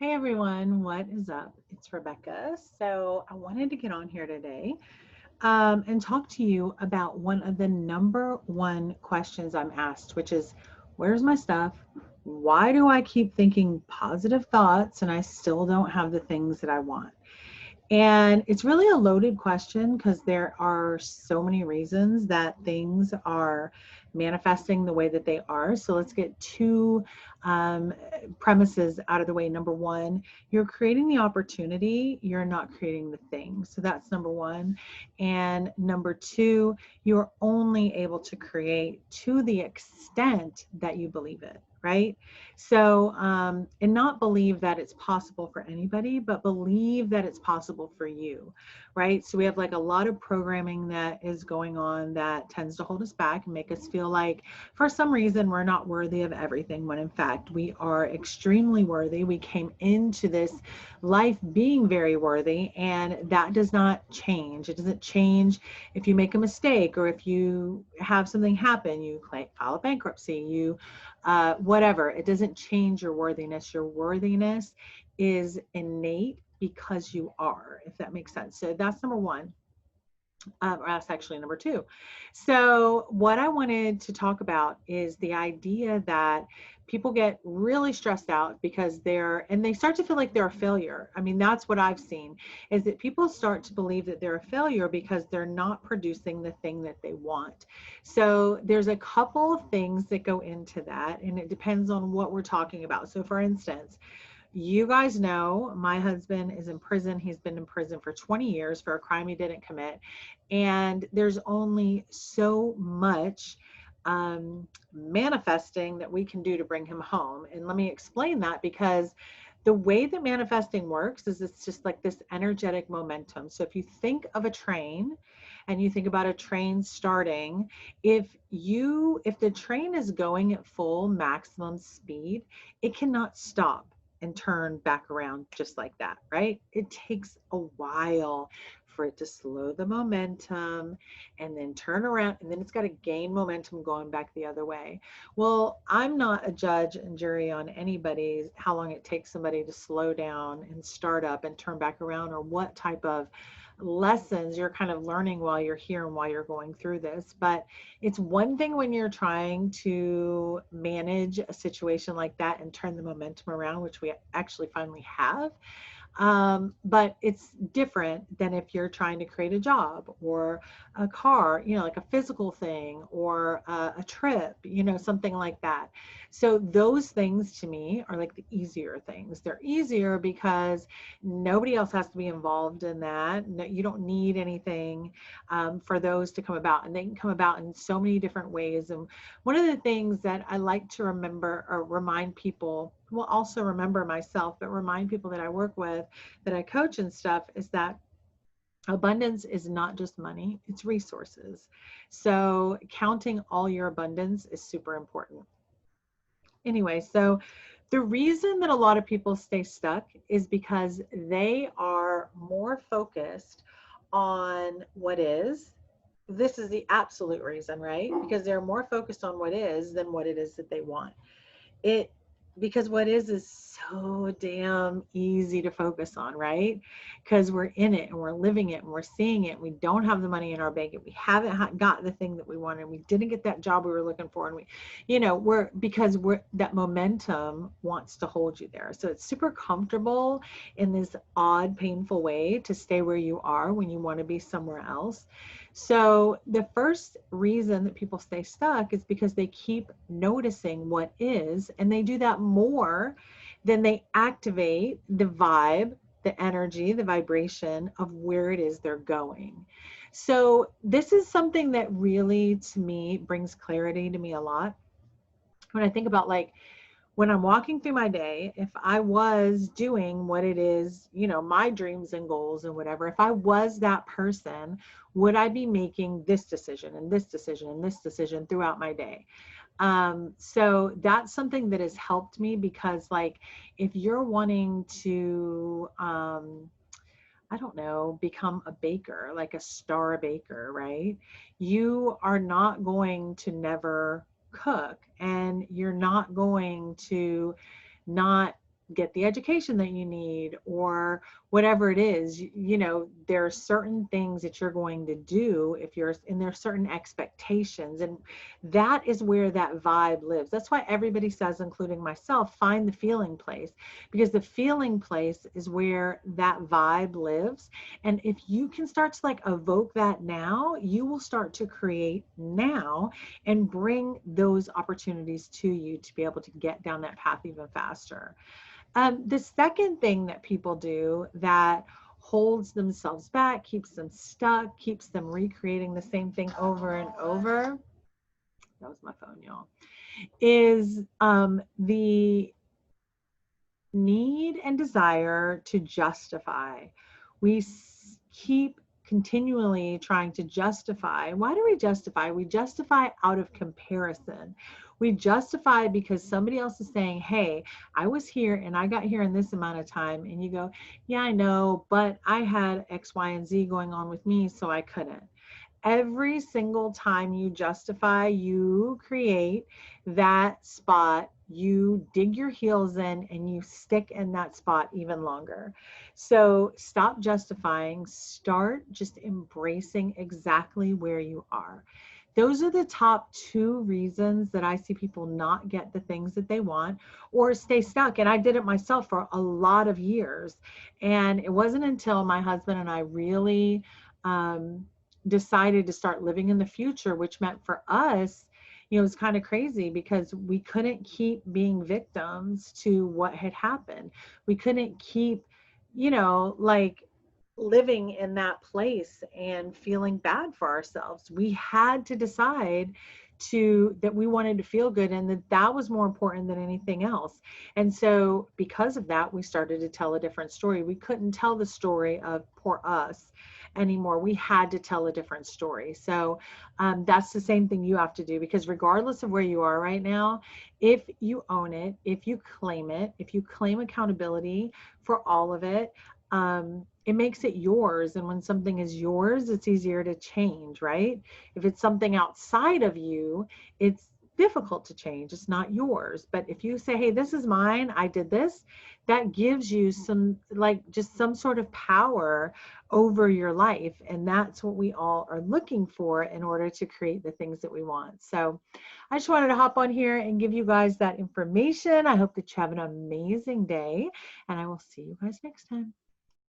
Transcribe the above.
Hey everyone, what is up? It's Rebecca. So I wanted to get on here today and talk to you about one of the number one questions I'm asked, which is where's my stuff? Why do I keep thinking positive thoughts and I still don't have the things that I want? And it's really a loaded question because there are so many reasons that things are manifesting the way that they are. So let's get two um, premises out of the way. Number one, you're creating the opportunity, you're not creating the thing. So that's number one. And number two, you're only able to create to the extent that you believe it. Right. So, and not believe that it's possible for anybody, but believe that it's possible for you, right? So we have like a lot of programming that is going on that tends to hold us back and make us feel like for some reason we're not worthy of everything, when in fact we are extremely worthy. We came into this life being very worthy, and that does not change. It doesn't change if you make a mistake or if you have something happen, you file a bankruptcy, you whatever. It doesn't change your worthiness. Your worthiness is innate because you are, if that makes sense. So that's number one. Or that's actually number two. So, what I wanted to talk about is the idea that people get really stressed out because and they start to feel like they're a failure. I mean, that's what I've seen is that people start to believe that they're a failure because they're not producing the thing that they want. So, there's a couple of things that go into that, and it depends on what we're talking about. So, for instance, you guys know my husband is in prison. He's been in prison for 20 years for a crime he didn't commit. And there's only so much manifesting that we can do to bring him home. And let me explain that because the way that manifesting works is it's just like this energetic momentum. So if you think of a train and you think about a train starting, if the train is going at full maximum speed, it cannot stop and turn back around just like that, right? It takes a while for it to slow the momentum and then turn around, and then it's got to gain momentum going back the other way. Well, I'm not a judge and jury on anybody's how long it takes somebody to slow down and start up and turn back around, or what type of lessons you're kind of learning while you're here and while you're going through this. But it's one thing when you're trying to manage a situation like that and turn the momentum around, which we actually finally have. But it's different than if you're trying to create a job or a car, like a physical thing, or a trip, something like that. So those things to me are like the easier things. They're easier because nobody else has to be involved in that. No, you don't need anything for those to come about, and they can come about in so many different ways. And one of the things that I like to remember or remind people, well, also remember myself, but remind people that I work with, that I coach and stuff, is that abundance is not just money, it's resources. So counting all your abundance is super important. Anyway, so the reason that a lot of people stay stuck is because they are more focused on what is. This is the absolute reason, right? Because they're more focused on what is than what it is that they want. It Because what is so damn easy to focus on, right? Because we're in it and we're living it and we're seeing it. We don't have the money in our bank and we haven't got the thing that we wanted. We didn't get that job we were looking for, and we're that momentum wants to hold you there. So it's super comfortable in this odd, painful way to stay where you are when you want to be somewhere else. So the first reason that people stay stuck is because they keep noticing what is, and they do that more than they activate the vibe, the energy, the vibration of where it is they're going. So this is something that really, to me, brings clarity to me a lot. When I think about, like, when I'm walking through my day, if I was doing what it is, my dreams and goals and whatever, if I was that person, would I be making this decision and this decision and this decision throughout my day? So that's something that has helped me, because, like, if you're wanting to, I don't know, become a baker, like a star baker, right? You are not going to never cook, and you're not going to not get the education that you need, or whatever it is. You know, there are certain things that you're going to do if you're in there, certain expectations, and that is where that vibe lives. That's why everybody says, including myself, find the feeling place, because the feeling place is where that vibe lives. And if you can start to like evoke that now, you will start to create now and bring those opportunities to you to be able to get down that path even faster. The second thing that people do that holds themselves back, keeps them stuck, keeps them recreating the same thing over and over, that was my phone, y'all, is the need and desire to justify. We keep continually trying to justify. Why do we justify? We justify out of comparison. We justify because somebody else is saying, hey, I was here and I got here in this amount of time. And you go, yeah, I know, but I had X, Y, and Z going on with me, so I couldn't. Every single time you justify, you create that spot, you dig your heels in and you stick in that spot even longer. So stop justifying, start just embracing exactly where you are. Those are the top two reasons that I see people not get the things that they want or stay stuck. And I did it myself for a lot of years. And it wasn't until my husband and I really decided to start living in the future, which meant for us, you know, it was kind of crazy because we couldn't keep being victims to what had happened. We couldn't keep, you know, like living in that place and feeling bad for ourselves. We had to decide to that we wanted to feel good and that that was more important than anything else. And so because of that, we started to tell a different story. We couldn't tell the story of poor us anymore. We had to tell a different story. So that's the same thing you have to do, because regardless of where you are right now, if you own it, if you claim it, if you claim accountability for all of it, it makes it yours. And when something is yours, it's easier to change, right? If it's something outside of you, it's difficult to change. It's not yours. But if you say, hey, this is mine, I did this, that gives you some, like, just some sort of power over your life. And that's what we all are looking for in order to create the things that we want. So I just wanted to hop on here and give you guys that information. I hope that you have an amazing day, and I will see you guys next time.